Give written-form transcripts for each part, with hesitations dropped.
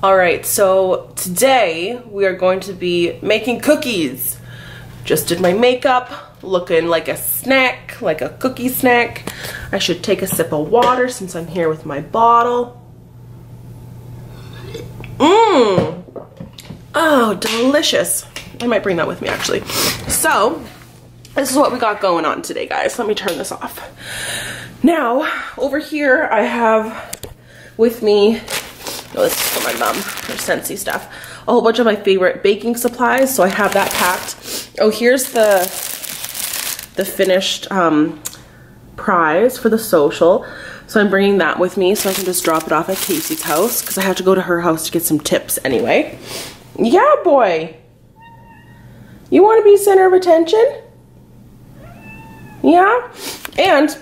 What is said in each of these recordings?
All right, so today we are going to be making cookies. Just did my makeup, looking like a snack, like a cookie snack. I should take a sip of water since I'm here with my bottle. Mmm. Oh, delicious. I might bring that with me actually. So, this is what we got going on today, guys. Let me turn this off. Now, over here I have with me, oh, this is for my mom, her Scentsy stuff, a whole bunch of my favorite baking supplies, so I have that packed. Oh, here's the finished prize for the social, so I'm bringing that with me so I can just drop it off at Casey's house because I have to go to her house to get some tips anyway. Yeah, boy. You want to be center of attention? Yeah? And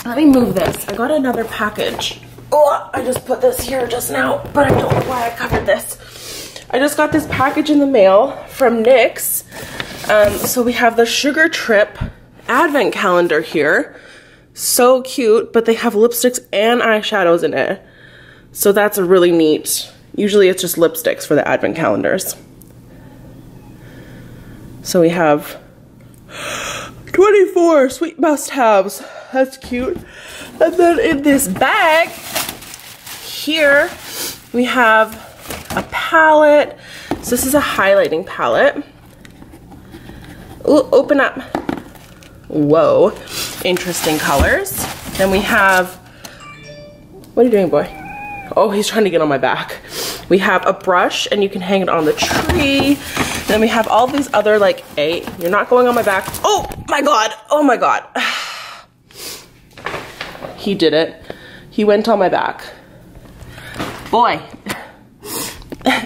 let me move this. I got another package. Oh, I just put this here just now, but I don't know why I covered this. I just got this package in the mail from NYX. So we have the Sugar Trip advent calendar here. So cute, but they have lipsticks and eyeshadows in it. So that's a really neat. Usually it's just lipsticks for the advent calendars. So we have 24 sweet must-haves. That's cute. And then in this bag here we have a palette. So this is a highlighting palette. Ooh, open up. Whoa, interesting colors. Then we have, what are you doing, boy? Oh, he's trying to get on my back. We have a brush and you can hang it on the tree. Then we have all these other like, hey, you're not going on my back. Oh my God, oh my God. He did it. He went on my back. Boy.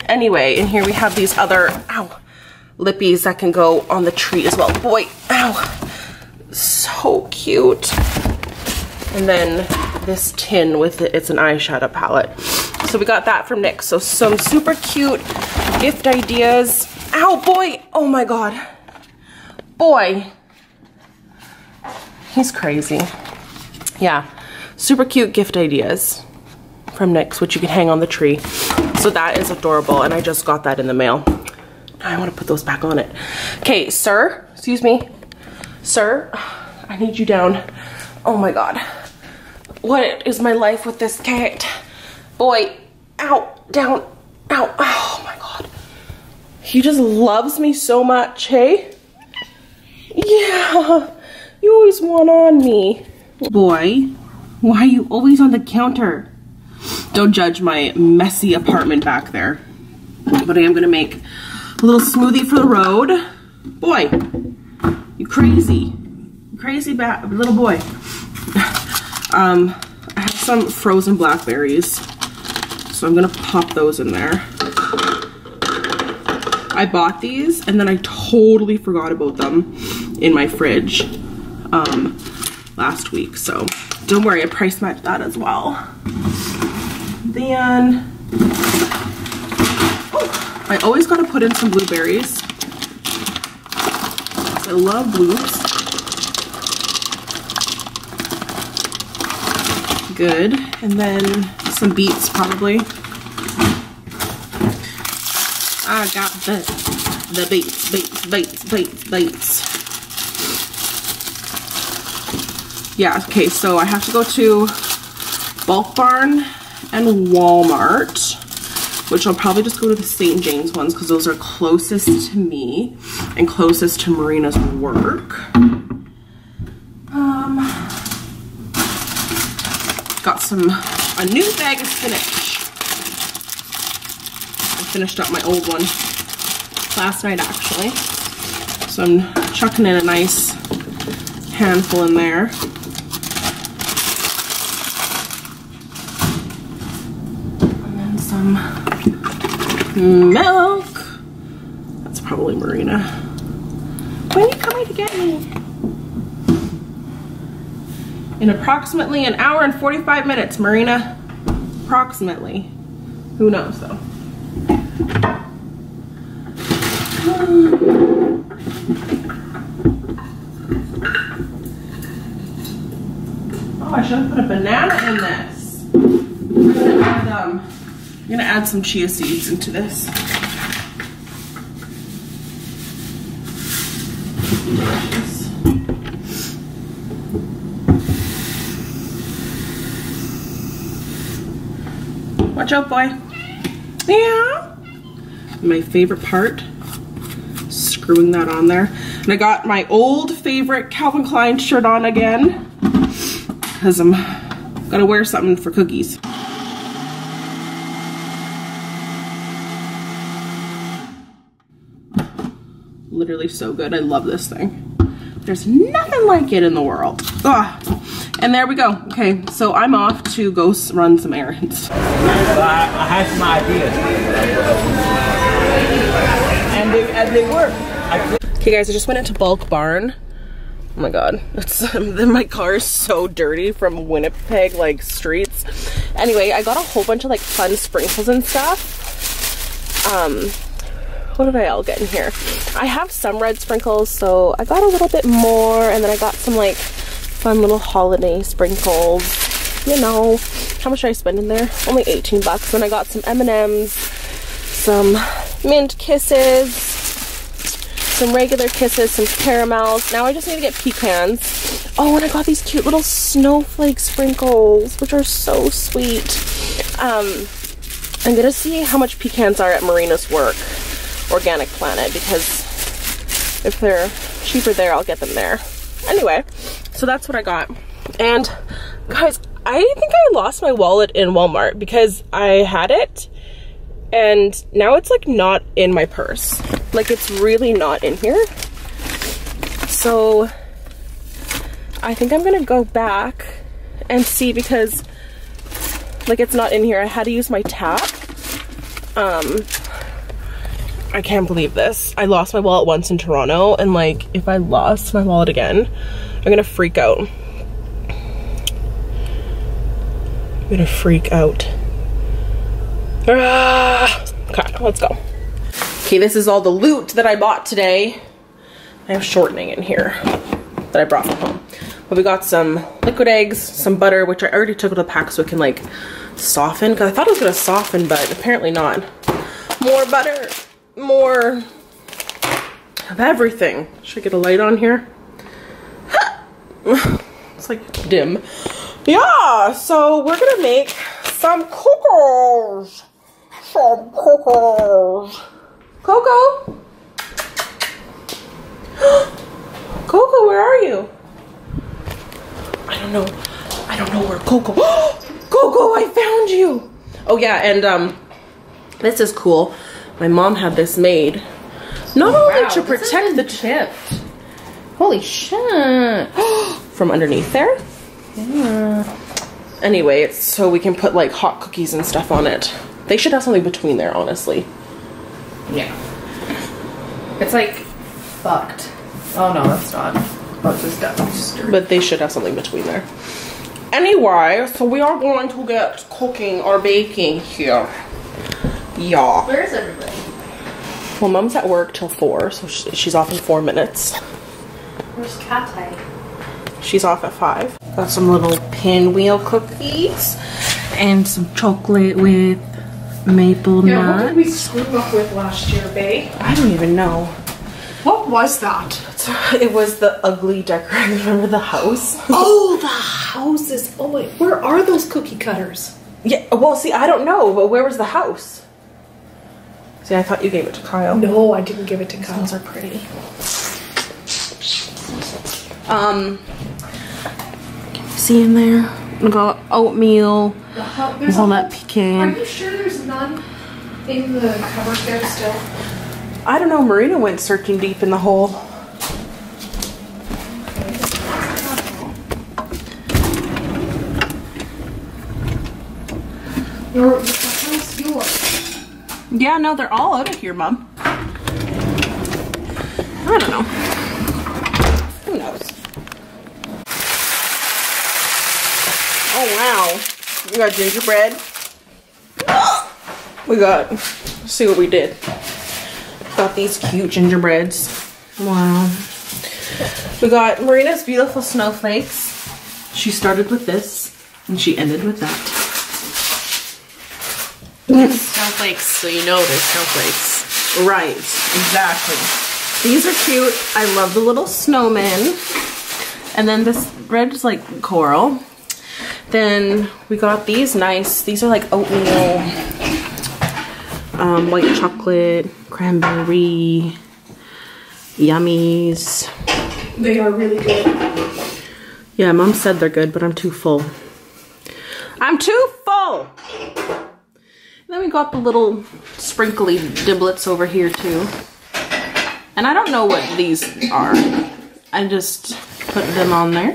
Anyway, in here we have these other, ow, lippies that can go on the tree as well. Boy, ow. So cute. And then this tin with it, it's an eyeshadow palette. So we got that from NYX. So some super cute gift ideas. Ow, boy. Oh my God. Boy. He's crazy. Yeah. Super cute gift ideas from NYX, which you can hang on the tree. So that is adorable, and I just got that in the mail. I want to put those back on it. Okay, sir, excuse me. Sir, I need you down. Oh my God. What is my life with this cat? Boy, ow, down, ow, oh my God. He just loves me so much, hey? Yeah, you always want on me. Boy, why are you always on the counter? Don't judge my messy apartment back there. But I am gonna make a little smoothie for the road. Boy, you crazy little boy. I have some frozen blackberries, so I'm gonna pop those in there. I bought these and then I totally forgot about them in my fridge last week, so don't worry, I price matched that as well. Then, oh, I always gotta put in some blueberries. I love blues. Good. And then some beets probably. I got the beets. Yeah, okay, so I have to go to Bulk Barn and Walmart, which I'll probably just go to the St. James ones because those are closest to me and closest to Marina's work. Got a new bag of spinach. I finished up my old one last night actually. So I'm chucking in a nice handful in there. And then some milk. That's probably Marina. When are you coming to get me? In approximately an hour and 45 minutes, Marina. Approximately. Who knows though. Oh, I should have put a banana in this. I could have had I'm gonna add some chia seeds into this. Watch out, boy. Yeah. My favorite part, screwing that on there. And I got my old favorite Calvin Klein shirt on again because I'm gonna wear something for cookies. Literally so good. I love this thing. There's nothing like it in the world. Ugh. And there we go. Okay, so I'm off to go run some errands. I had some ideas. And they work. Okay guys, I just went into Bulk Barn. Oh my god, my car is so dirty from Winnipeg like streets. Anyway, I got a whole bunch of like fun sprinkles and stuff. What did I all get in here? I have some red sprinkles, so I got a little bit more, and then I got some like fun little holiday sprinkles. You know, how much did I spend in there? Only 18 bucks. Then I got some M&Ms, some mint kisses, some regular kisses, some caramels. Now I just need to get pecans. Oh, and I got these cute little snowflake sprinkles, which are so sweet. I'm gonna see how much pecans are at Marina's work, Organic Planet, because if they're cheaper there, I'll get them there. Anyway, so that's what I got. And guys, I think I lost my wallet in Walmart because I had it and now it's like not in my purse. Like it's really not in here. So I think I'm gonna go back and see because like it's not in here. I had to use my tap. I can't believe this. I lost my wallet once in Toronto, and like if I lost my wallet again, I'm gonna freak out. I'm gonna freak out. Okay, let's go. Okay, this is all the loot that I bought today. I have shortening in here that I brought from home. But we got some liquid eggs, some butter, which I already took to the pack so it can like soften, because I thought it was gonna soften, but apparently not. More butter. More of everything. Should I get a light on here? It's like dim. Yeah, so we're gonna make some cookies. Some cookies. Coco? Coco, where are you? I don't know. I don't know where Coco. Coco, I found you. Oh yeah, and this is cool. My mom had this made. Not only to protect the chip. Holy shit. From underneath there. Yeah. Anyway, it's so we can put like hot cookies and stuff on it. They should have something between there, honestly. Yeah. It's like fucked. Oh no, that's not. Oh, it's just done. But they should have something between there. Anyway, so we are going to get cooking or baking here. Yeah. Where's everybody? Well, Mom's at work till 4, so she's off in 4 minutes. Where's Katai? She's off at 5. Got some little pinwheel cookies and some chocolate with maple nuts. What did we screw up with last year, babe? I don't even know. What was that? It was the ugly decorating. Remember the house? Oh, the houses. Oh wait, where are those cookie cutters? Yeah, well, see, I don't know, but where was the house? See, I thought you gave it to Kyle. No, I didn't give it to Kyle. Those are pretty. See in there? We got oatmeal, walnut pecan. Are you sure there's none in the cupboard there still? I don't know, Marina went searching deep in the hole. How's yours? Yeah, no, they're all out of here, Mom. I don't know. Who knows? Oh, wow. We got gingerbread. We got, let's see what we did. Got these cute gingerbreads. Wow. We got Marina's beautiful snowflakes. She started with this, and she ended with that. Snowflakes, so you know there's snowflakes. Right, exactly. These are cute. I love the little snowmen. And then this red is like coral. Then we got these nice, these are like oatmeal, white chocolate, cranberry, yummies. They are really good. Yeah, Mom said they're good, but I'm too full. I'm too full! Then we got the little sprinkly diblets over here too. And I don't know what these are. I just put them on there.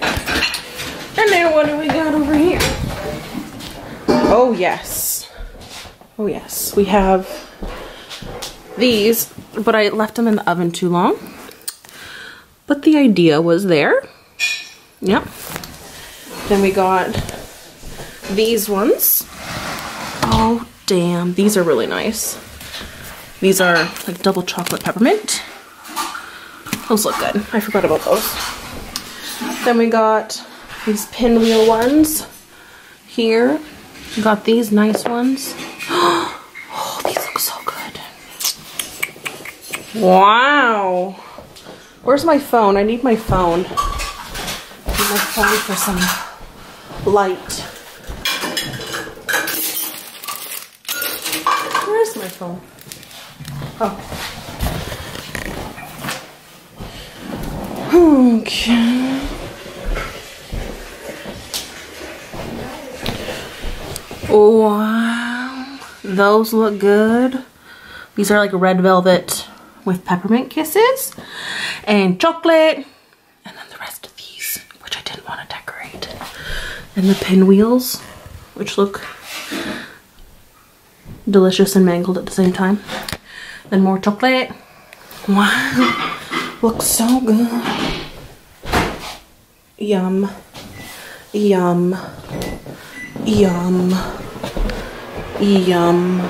And then what do we got over here? Oh yes. Oh yes. We have these, but I left them in the oven too long. But the idea was there. Yep. Then we got these ones. Oh damn, these are really nice. These are like double chocolate peppermint. Those look good. I forgot about those. Then we got these pinwheel ones here. We got these nice ones. Oh, these look so good. Wow. Where's my phone? I need my phone. I need my phone for some light. Where's my phone? Oh. Okay. Wow. Those look good. These are like red velvet with peppermint kisses and chocolate. And then the rest of these, which I didn't want to decorate. And the pinwheels, which look delicious and mangled at the same time. Then more chocolate. Wow. Looks so good. Yum. Yum. Yum. Yum.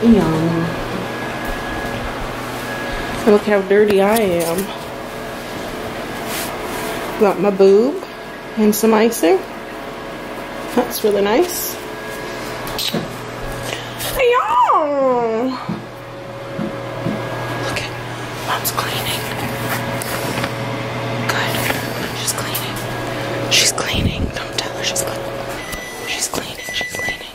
Yum. Look how dirty I am. Got my boob and some icing. That's really nice. Yum. Look at Mom's cleaning. Good. She's cleaning. She's cleaning. Don't tell her she's cleaning. She's cleaning. She's cleaning.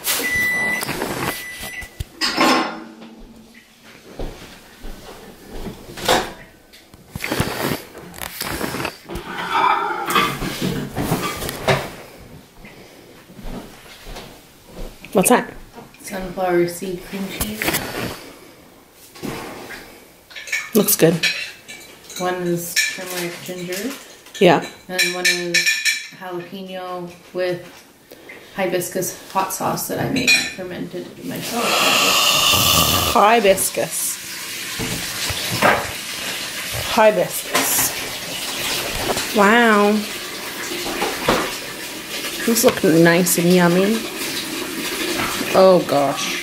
What's that? Sunflower seed cream cheese. Looks good. One is turmeric ginger. Yeah. And one is jalapeno with hibiscus hot sauce that I make fermented myself. Hibiscus. Hibiscus. Wow. These look nice and yummy. Oh gosh.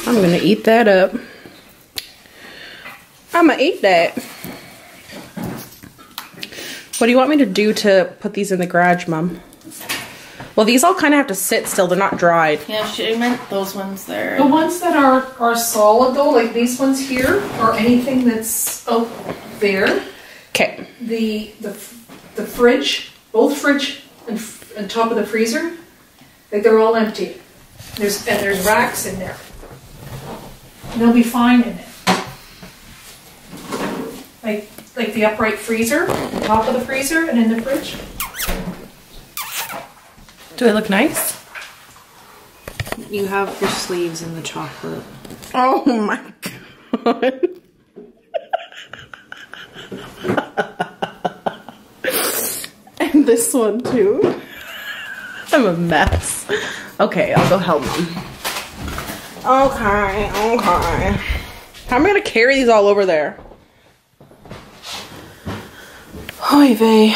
I'm gonna eat that up. I'm gonna eat that. What do you want me to do to put these in the garage, Mom? Well, these all kind of have to sit still. They're not dried. Yeah, she meant those ones there. The ones that are solid though, like these ones here, or anything that's out there. Okay. The fridge, both fridge and top of the freezer, like they're all empty. There's racks in there. And they'll be fine in it. Like the upright freezer, the top of the freezer, and in the fridge. Do they look nice? You have your sleeves in the chocolate. Oh my god. And this one too. I'm a mess. Okay, I'll go help Mom. Okay. How am I gonna carry these all over there? Oy vey.